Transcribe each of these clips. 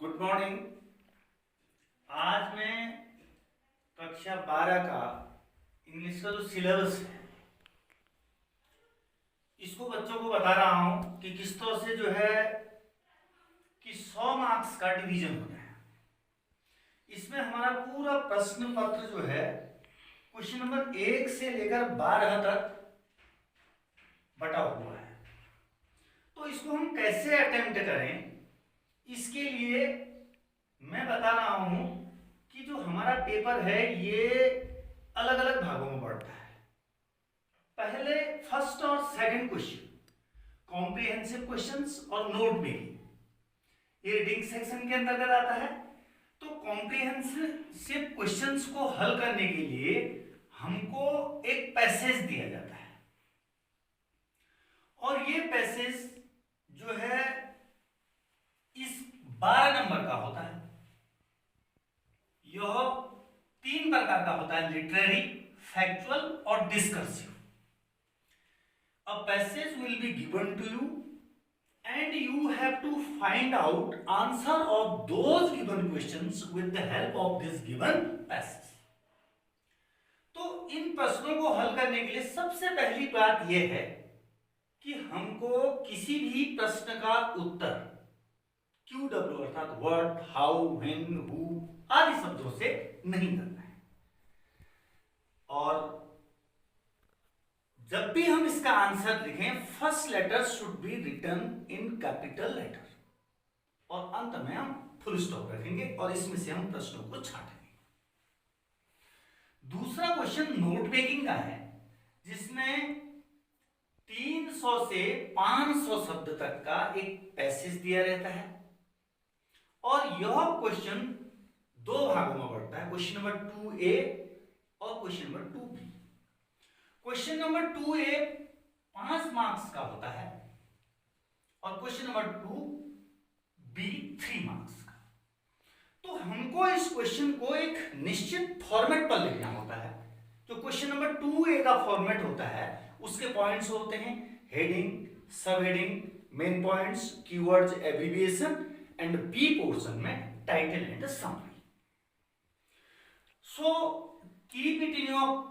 Good morning. आज मैं कक्षा 12 का इंग्लिश का जो सिलेबस है इसको बच्चों को बता रहा हूं कि किस तरह से जो है कि 100 मार्क्स का डिवीजन होता है। इसमें हमारा पूरा प्रश्न पत्र जो है क्वेश्चन नंबर 1 से लेकर 12 तक बटा हुआ है। तो इसको हम कैसे अटेम्प्ट करें, इसके लिए मैं बता रहा हूं कि जो हमारा पेपर है ये अलग अलग भागों में बढ़ता है। पहले फर्स्ट और सेकंड क्वेश्चन कॉम्प्रिहेंसिव क्वेश्चंस और नोट मेकिंग ये रीडिंग सेक्शन के अंतर्गत आता है। तो कॉम्प्रिहेंसिव क्वेश्चंस को हल करने के लिए हमको एक पैसेज दिया जाता है और ये पैसेज जो है इस 12 नंबर का होता है। यह 3 प्रकार का होता है, लिटरेरी, फैक्चुअल और discursive. A passage will be given to you and you have to find out answer of those given questions with the help of this given passage. तो इन प्रश्नों को हल करने के लिए सबसे पहली बात यह है कि हमको किसी भी प्रश्न का उत्तर QW अर्थात व्हाट, हाउ, व्हेन, हु आदि शब्दों से नहीं करना है। और जब भी हम इसका आंसर लिखें first letter should be written in capital letter और अंत में हम फुल स्टॉप रखेंगे और इसमें से हम प्रश्नों को छांटेंगे। दूसरा क्वेश्चन नोट मेकिंग का है जिसमें 300 से 500 शब्द तक का एक पैसेज दिया रहता है और यह क्वेश्चन 2 भागों में बढ़ता है, क्वेश्चन नंबर 2A और question number 2B। Question number 2A 5 marks का होता है और क्वेश्चन नंबर 2B 3 मार्क्स का। तो हमको इस क्वेश्चन को एक निश्चित फॉर्मेट पर लिखना होता है। जो क्वेश्चन नंबर 2A का फॉर्मेट होता है उसके पॉइंट्स होते हैं heading, sub heading, main points, keywords, abbreviation and B portion में title and summary. So keep it in your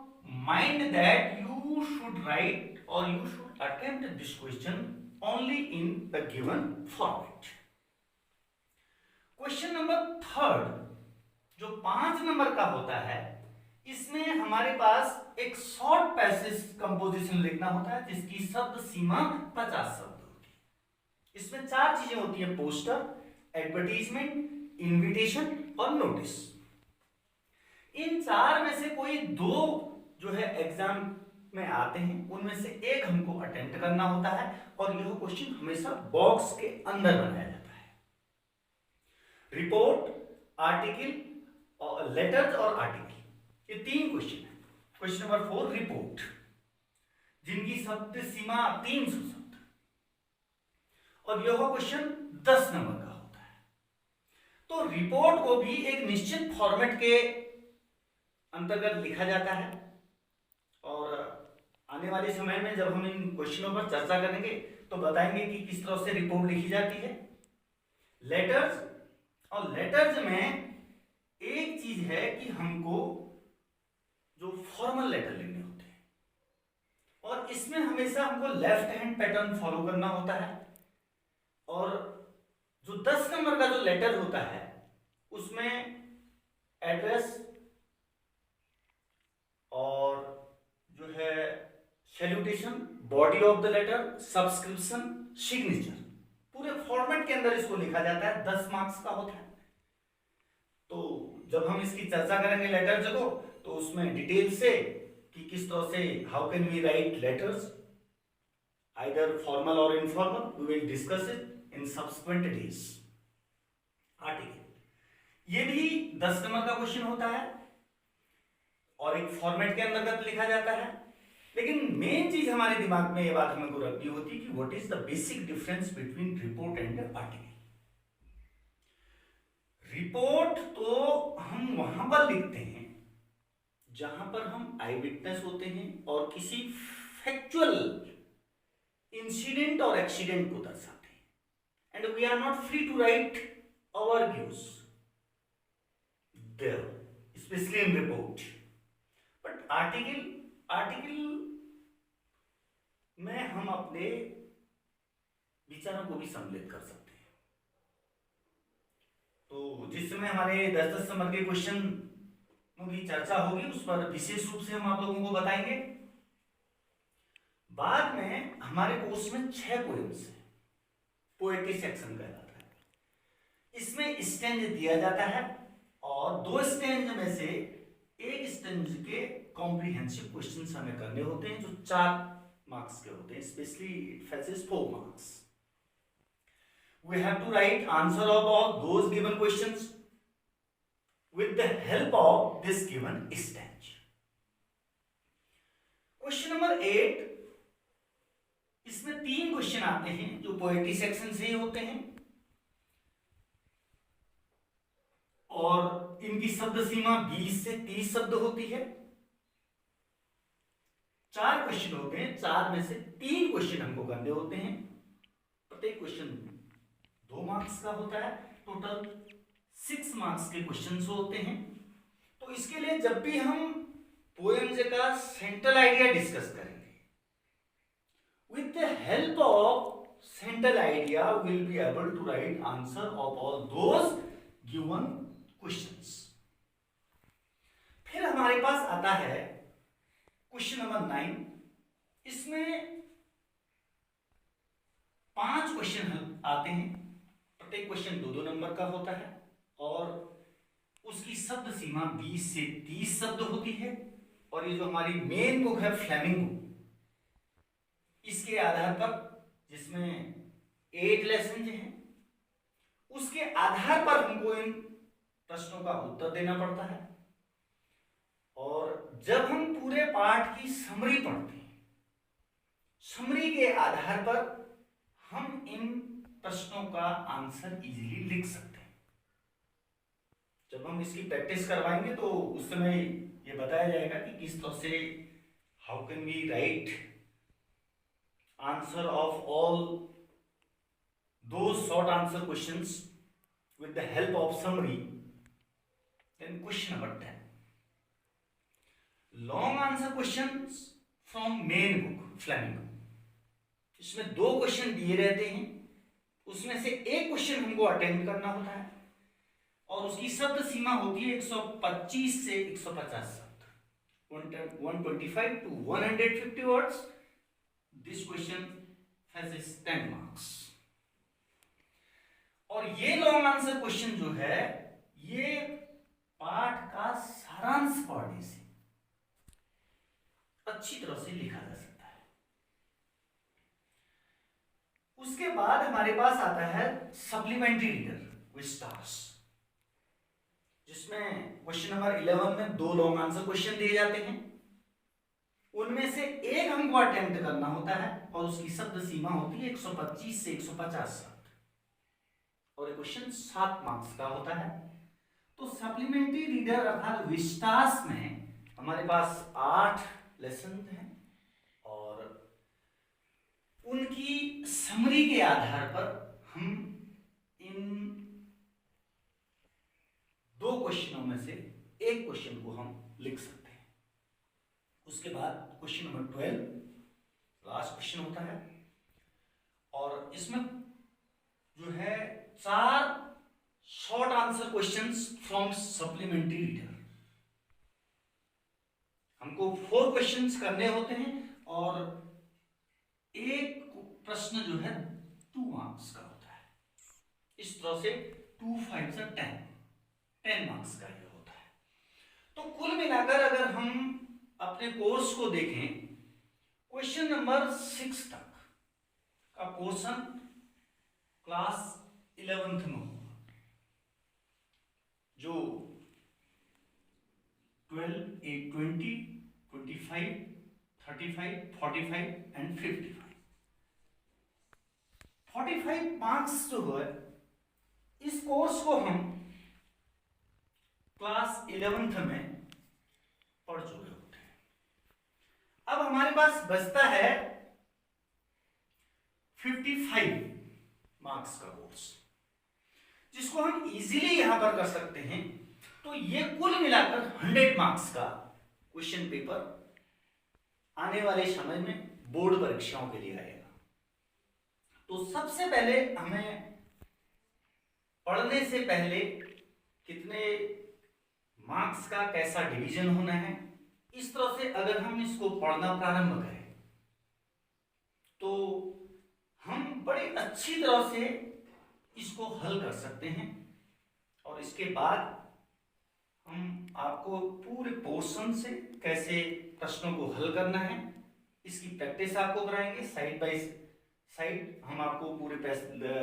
mind that you should write or you should attempt this question only in the given format. Question number 3 जो 5 number का होता है इसमें हमारे पास एक short passage composition लिखना होता है जिसकी शब्द सीमा 50 शब्द होती है। इसमें 4 चीजें होती है, पोस्टर, एडवर्टीजमेंट, इनविटेशन और नोटिस। इन 4 में से कोई 2 जो है एग्जाम में आते हैं, उनमें से एक हमको अटेम्प्ट करना होता है और यह क्वेश्चन हमेशा बॉक्स के अंदर बनाया जाता है। रिपोर्ट, आर्टिकल और लेटर्स और आर्टिकल ये 3 क्वेश्चन है। क्वेश्चन नंबर 4 रिपोर्ट जिनकी शब्द सीमा 300 शब्द और यह क्वेश्चन 10 नंबर का होता है। तो रिपोर्ट को भी एक निश्चित फॉर्मेट के अंतर्गत लिखा जाता है और आने वाले समय में जब हम इन क्वेश्चनों पर चर्चा करेंगे तो बताएंगे कि किस तरह से रिपोर्ट लिखी जाती है। लेटर्स और लेटर्स में एक चीज है कि हमको जो फॉर्मल लेटर लिखने होते हैं और इसमें हमेशा हमको लेफ्ट हैंड पैटर्न फॉलो करना होता है और जो 10 नंबर का जो लेटर होता है उसमें एड्रेस और जो है salutation, body of the letter, subscription, signature पूरे फॉर्मेट के अंदर इसको लिखा जाता है। 10 मार्क्स का होता है। तो जब हम इसकी चर्चा करेंगे लेटर्स को तो उसमें डिटेल से कि किस तरह से how can we write letters either formal और informal, we will discuss it in subsequent days. Article ये भी 10 नंबर का क्वेश्चन होता है और एक फॉर्मेट के अंतर्गत लिखा जाता है। लेकिन मेन चीज हमारे दिमाग में ये बात हमको रखनी होती है कि what is the basic difference between report and article. Report तो हम वहां पर लिखते हैं जहां पर हम आई विटनेस होते हैं और किसी फैक्चुअल इंसिडेंट और एक्सीडेंट को दर्शाते हैं and we are not free to write our views there, especially in report. But article में हम अपने विचारों को भी सम्मिलित कर सकते हैं। तो जिस समय हमारे 10-10 नंबर के क्वेश्चन की चर्चा होगी, उस पर विशेष रूप से हम आप लोगों को बताएंगे। बाद में हमारे कोर्स में 6 पोएम्स हैं, पोएट्री सेक्शन कहलाता है। इसमें स्टेंज दिया जाता है और 2 स्टेंज में से एक स्टेंज के कॉम्प्रिहेंसिव क्वेश्चंस हमें करने होते हैं, जो 4 मार्क्स के होते हैं। Specially it फेचेस 4 marks. We have to write answer of all those given questions with the help of this given stanza. Question number 8, इसमें 3 क्वेश्चन आते हैं जो पोएट्री सेक्शन से ही होते हैं और इनकी शब्द सीमा 20 से 30 शब्द होती है। 4 क्वेश्चन होते हैं, 4 में से 3 क्वेश्चन हमको करने होते हैं। प्रत्येक क्वेश्चन 2 मार्क्स का होता है। टोटल 6 मार्क्स के क्वेश्चंस होते हैं। तो इसके लिए जब भी हम पोएम्स का सेंट्रल आइडिया डिस्कस करेंगे, with the help of central idea will be able to write answer of all those given questions. फिर हमारे पास आता है क्वेश्चन नंबर 9। इसमें 5 क्वेश्चन आते हैं। प्रत्येक क्वेश्चन 2-2 नंबर का होता है और उसकी शब्द सीमा 20 से 30 शब्द होती है। और ये जो हमारी मेन बुक है फ्लेमिंगो, इसके आधार पर, जिसमें 8 लेसन हैं, उसके आधार पर हमको इन प्रश्नों का उत्तर देना पड़ता है। और जब हम पूरे पाठ की समरी पढ़ते हैं, समरी के आधार पर हम इन प्रश्नों का आंसर इजीली लिख सकते हैं। जब हम इसकी प्रैक्टिस करवाएंगे तो उस समय ये बताया जाएगा कि किस तरह से how can we write answer of all those short answer questions with the help of summary. Then question number 10, long answer questions from main book Flamingo. इसमें 2 क्वेश्चन दिए रहते हैं, उसमें से एक क्वेश्चन हमको अटेम्प्ट करना होता है और उसकी शब्द सीमा होती है 125 से 150 शब्द, 125 to 150 words. This question has 10 marks. और ये लॉन्ग आंसर क्वेश्चन जो है, ये पाठ का सारांश पढ़ने से अच्छी तरह से लिखा जा सकता है। उसके बाद हमारे पास आता है सप्लीमेंट्री रीडर विद स्टार्स, जिसमें क्वेश्चन नंबर 11 में 2 लॉन्ग आंसर क्वेश्चन दिए जाते हैं। उनमें से एक हमको अटेम्प्ट करना होता है और उसकी शब्द सीमा होती है 125 से 150 शब्द और क्वेश्चन 7 मार्क्स का होता है। तो सप्लीमेंट्री रीडर अर्थात विस्टास में हमारे पास 8 लेसन हैं और उनकी समरी के आधार पर हम इन 2 क्वेश्चनों में से एक क्वेश्चन को हम लिख सकते हैं। उसके बाद क्वेश्चन नंबर 12 लास्ट क्वेश्चन होता है और इसमें जो है 4 short answer questions from supplementary reader. हमको 4 क्वेश्चंस करने होते हैं और एक प्रश्न जो है 2 मार्क्स का होता है। इस तरह से 2 5 से 10 मार्क्स का ये होता है। तो कुल मिलाकर अगर हम अपने कोर्स को देखें, क्वेश्चन नंबर 6 तक का पोर्शन क्लास 11th में होगा, जो 12, 8, 20, 25, 35, 45 एंड 55। 45 मार्क्स जो है, इस कोर्स को हम क्लास 11th में पढ़ चुके होते हैं। अब हमारे पास बचता है 55 मार्क्स का कोर्स, जिसको हम इजीली यहां पर कर सकते हैं। तो ये कुल मिलाकर 100 मार्क्स का क्वेश्चन पेपर आने वाले समय में बोर्ड परीक्षाओं के लिए आएगा। तो सबसे पहले हमें पढ़ने से पहले कितने मार्क्स का कैसा डिवीजन होना है, इस तरह से अगर हम इसको पढ़ना प्रारंभ करें तो हम बड़ी अच्छी तरह से इसको हल कर सकते हैं। और इसके बाद हम आपको पूरे पोर्शन से कैसे प्रश्नों को हल करना है इसकी प्रैक्टिस आपको कराएंगे। साइड बाय साइड हम आपको पूरे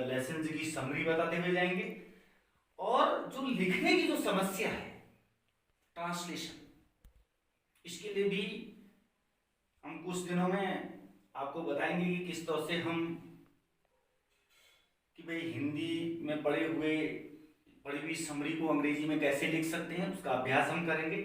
लेसन की समरी बताते हुए जाएंगे। और जो लिखने की जो समस्या है ट्रांसलेशन, इसके लिए भी हम कुछ दिनों में आपको बताएंगे कि किस तरह से हम कि भाई हिंदी में पढ़ी हुई समरी को अंग्रेजी में कैसे लिख सकते हैं, उसका अभ्यास हम करेंगे।